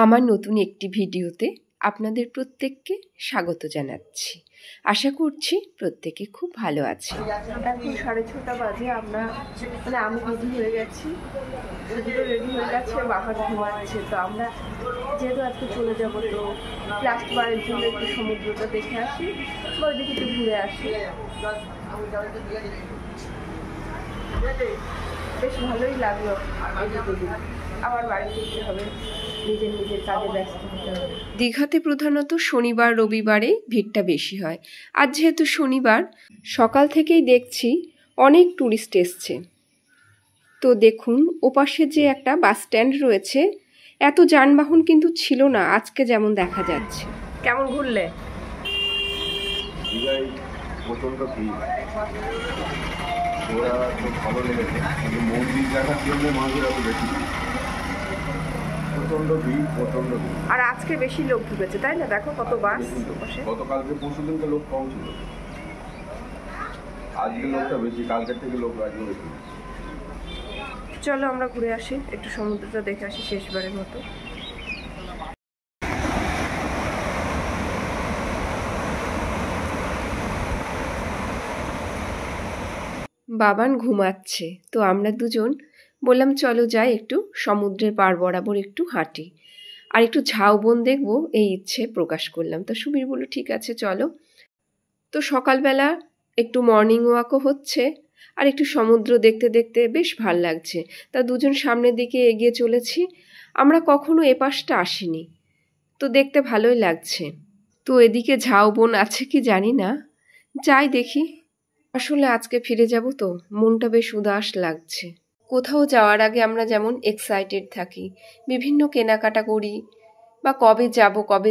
আমার নতুন একটি ভিডিওতে আপনাদের প্রত্যেককে স্বাগত জানাচ্ছি। আশা করছি প্রত্যেকে খুব ভালো আছে। এখন 6:30 বাজে, আমি রেডি হয়ে গেছি, রেডি হয়ে গেছে, বাবা ঘুমাচ্ছে। তো আমরা যেহেতু আজকে চলে যাবো, তো লাস্ট বারের জন্য একটু সমুদ্রটা দেখে আসি বা ওইদিকে একটু ঘুরে আসি। বেশ ভালোই লাগলো। আবার বাড়িতে যেতে হবে, নিজের নিজের কাজে ব্যস্ত হতে হবে। দীঘাতে প্রধানত শনিবার রবিবারে ভিড়টা বেশি হয়। আজ যেহেতু শনিবার, সকাল থেকেই দেখছি অনেক ট্যুরিস্ট এসছে। তো দেখুন, ওপাশে যে একটা বাস স্ট্যান্ড রয়েছে, এত যানবাহন কিন্তু ছিল না আজকে যেমন দেখা যাচ্ছে। কেমন ঘুরলে? প্রচন্ড ভিড়, ওরা তো ভালো লেগেছে, কিন্তু মন্দির দেখার জন্য মানুষের এত বেশি প্রচন্ড ভিড়। আর আজকে বেশি লোক ঢুকেছে, তাই না? দেখো কত বাস। গতকালকে পরশু দিনকে লোক কম ছিল, আজকে লোকটা বেশি, কালকের থেকে লোক আজকে বেশি। চলো আমরা ঘুরে আসি, একটু সমুদ্রটা দেখে আসি শেষবারের মতো। বাবান ঘুমাচ্ছে, তো আমরা দুজন বললাম চলো যাই, একটু সমুদ্রের পাড় বরাবর একটু হাঁটি আর একটু ঝাউবন দেখবো, এই ইচ্ছে প্রকাশ করলাম। তো সুবীর বলল ঠিক আছে চলো। তো সকালবেলা একটু মর্নিং ওয়াকও হচ্ছে আর একটু সমুদ্র দেখতে দেখতে বেশ ভাল লাগছে। তা দুজন সামনের দিকে এগিয়ে চলেছি। আমরা কখনো এপাশটা আসিনি, তো দেখতে ভালোই লাগছে। তো এদিকে ঝাউবন আছে কি জানি না, যাই দেখি। আসলে আজকে ফিরে যাব, তো মনটা বেশ উদাস লাগছে। কোথাও যাওয়ার আগে আমরা যেমন এক্সাইটেড থাকি, বিভিন্ন কেনাকাটা করি বা কবে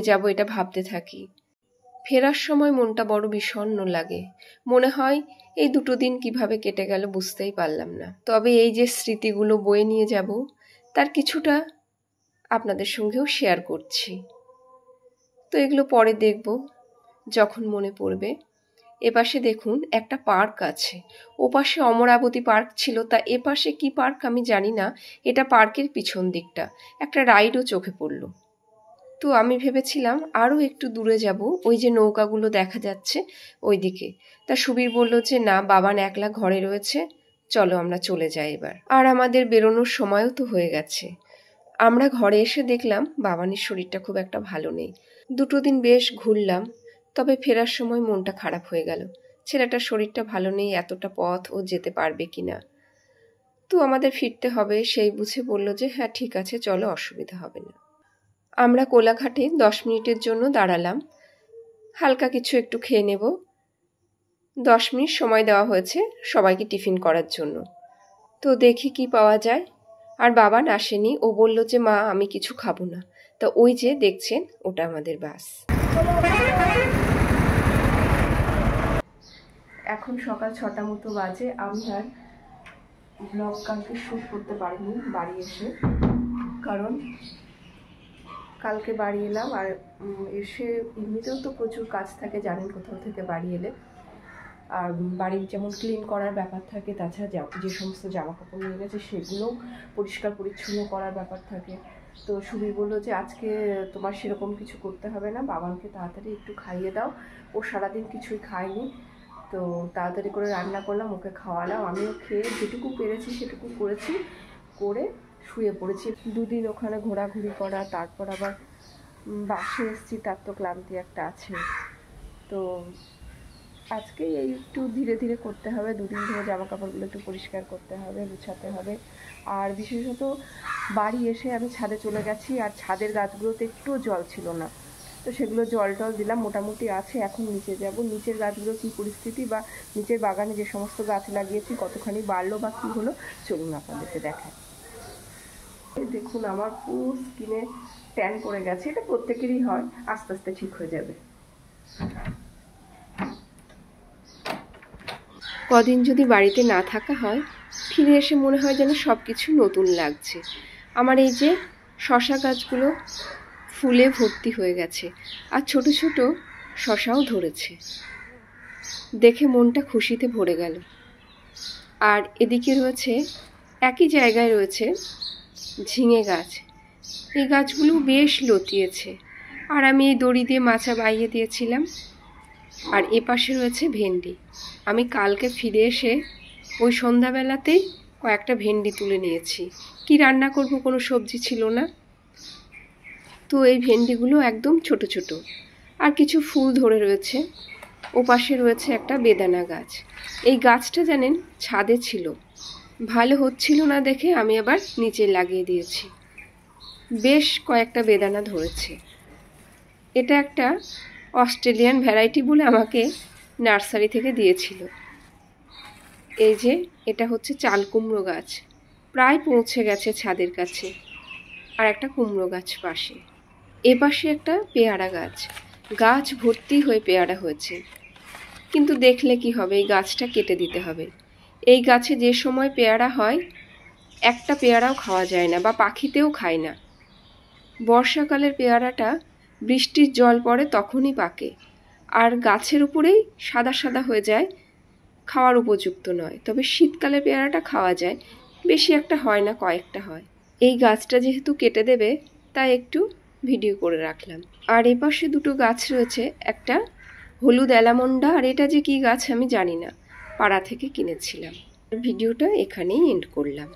যাব এটা ভাবতে থাকি। ফেরার সময় মনটা বড় বিষণ্ণ লাগে, মনে হয় এই 2 দিন কিভাবে কেটে গেল বুঝতেই পারলাম না। তবে এই যে স্মৃতিগুলো বয়ে নিয়ে যাব, তার কিছুটা আপনাদের সঙ্গেও শেয়ার করছি। তো এগুলো পরে দেখব যখন মনে পড়বে। এপাশে দেখুন একটা পার্ক আছে, ওপাশে অমরাবতী পার্ক ছিল, তা এপাশে কি পার্ক আমি জানি না। এটা পার্কের পিছন দিকটা, একটা রাইডও চোখে পড়লো। তো আমি ভেবেছিলাম আরও একটু দূরে যাব, ওই যে নৌকাগুলো দেখা যাচ্ছে ওই দিকে। তা সুবীর বলল যে না, বাবান একলা ঘরে রয়েছে, চলো আমরা চলে যাই এবার। আর আমাদের বেরোনোর সময়ও তো হয়ে গেছে। আমরা ঘরে এসে দেখলাম বাবানের শরীরটা খুব একটা ভালো নেই। 2 দিন বেশ ঘুরলাম, তবে ফেরার সময় মনটা খারাপ হয়ে গেল। ছেলেটার শরীরটা ভালো নেই, এতটা পথ ও যেতে পারবে কিনা। তো আমাদের ফিরতে হবে, সেই বুঝে বলল যে হ্যাঁ ঠিক আছে চলো, অসুবিধা হবে না। আমরা কোলাঘাটে 10 মিনিটের জন্য দাঁড়ালাম, হালকা কিছু একটু খেয়ে নেব। 10 মিনিট সময় দেওয়া হয়েছে সবাইকে টিফিন করার জন্য। তো দেখি কি পাওয়া যায়। আর বাবান আসেনি, ও বলল যে মা আমি কিছু খাবো না। তো ওই যে দেখছেন ওটা আমাদের বাস। এখন সকাল 6টা মতো বাজে। আমি আর ব্লগ কালকে শ্যুট করতে পারিনি বাড়ি এসে, কারণ কালকে বাড়ি এলাম আর এসে এমনিতেও তো প্রচুর কাজ থাকে, জানেন কোথাও থেকে বাড়ি এলে। আর বাড়ির যেমন ক্লিন করার ব্যাপার থাকে, তাছাড়া যে সমস্ত জামা কাপড় নিয়ে গেছে সেগুলো পরিষ্কার পরিচ্ছন্ন করার ব্যাপার থাকে। তো সুবীর বললো যে আজকে তোমার সেরকম কিছু করতে হবে না, বাবানকে তাড়াতাড়ি একটু খাইয়ে দাও, ও সারাদিন কিছুই খায়নি। তো তাড়াতাড়ি করে রান্না করলাম, ওকে খাওয়ালাম, আমিও খেয়ে যেটুকু পেরেছি সেটুকু করেছি, করে শুয়ে পড়েছি। 2 দিন ওখানে ঘোরাঘুরি করা, তারপর আবার বাসে এসেছি, তার তো ক্লান্তি একটা আছে। তো আজকে এই একটু ধীরে ধীরে করতে হবে, 2 দিন ধরে জামা কাপড়গুলো একটু পরিষ্কার করতে হবে, গুছাতে হবে। আর বিশেষত বাড়ি এসে আমি ছাদে চলে গেছি, আর ছাদের গাছগুলোতে একটুও জল ছিল না, তো সেগুলো জল টল দিলাম, মোটামুটি আছে। এখন নিচে যাব, নিচের গাছগুলো কী পরিস্থিতি বা নিচের বাগানে যে সমস্ত গাছ লাগিয়েছি কতখানি বাড়লো বা কী হলো চলুন আপনাদেরকে দেখায়। দেখুন আমার পুরো স্কিনে ট্যান পড়ে গেছে, এটা প্রত্যেকেরই হয়, আস্তে আস্তে ঠিক হয়ে যাবে। কদিন যদি বাড়িতে না থাকা হয়, ফিরে এসে মনে হয় যেন সব কিছু নতুন লাগছে। আমার এই যে শশা গাছগুলো ফুলে ভর্তি হয়ে গেছে, আর ছোট ছোট শশাও ধরেছে, দেখে মনটা খুশিতে ভরে গেল। আর এদিকে রয়েছে, একই জায়গায় রয়েছে ঝিঙে গাছ, এই গাছগুলো বেশ লতিয়েছে, আর আমি এই দড়ি দিয়ে মাচা বাইয়ে দিয়েছিলাম। আর এপাশে রয়েছে ভেন্ডি। আমি কালকে ফিরে এসে ওই সন্ধ্যাবেলাতেই কয়েকটা ভেন্ডি তুলে নিয়েছি। কি রান্না করব, কোনো সবজি ছিল না, তো এই ভেন্ডিগুলো একদম ছোট ছোট। আর কিছু ফুল ধরে রয়েছে। ওপাশে রয়েছে একটা বেদানা গাছ। এই গাছটা জানেন ছাদে ছিল, ভালো হচ্ছিল না দেখে আমি আবার নিচে লাগিয়ে দিয়েছি। বেশ কয়েকটা বেদানা ধরেছে। এটা একটা অস্ট্রেলিয়ান ভ্যারাইটি বলে আমাকে নার্সারি থেকে দিয়েছিল। এই যে এটা হচ্ছে চাল কুমড়ো গাছ, প্রায় পৌঁছে গেছে ছাদের কাছে। আর একটা কুমড়ো গাছ পাশে। এপাশে একটা পেয়ারা গাছ, গাছ ভর্তি হয়ে পেয়ারা হয়েছে। কিন্তু দেখলে কি হবে, এই গাছটা কেটে দিতে হবে। এই গাছে যে সময় পেয়ারা হয় একটা পেয়ারাও খাওয়া যায় না, বা পাখিতেও খায় না। বর্ষাকালের পেয়ারাটা বৃষ্টির জল পড়ে তখনই পাকে, আর গাছের উপরেই সাদা সাদা হয়ে যায়, খাওয়ার উপযুক্ত নয়। তবে শীতকালে পেয়ারাটা খাওয়া যায়, বেশি একটা হয় না, কয়েকটা হয়। এই গাছটা যেহেতু কেটে দেবে তাই একটু ভিডিও করে রাখলাম। আর এপাশে দুটো গাছ রয়েছে, একটা হলুদ অ্যালামন্ডা, আর এটা যে কি গাছ আমি জানি না, পাড়া থেকে কিনেছিলাম। ভিডিওটা এখানেই এন্ড করলাম।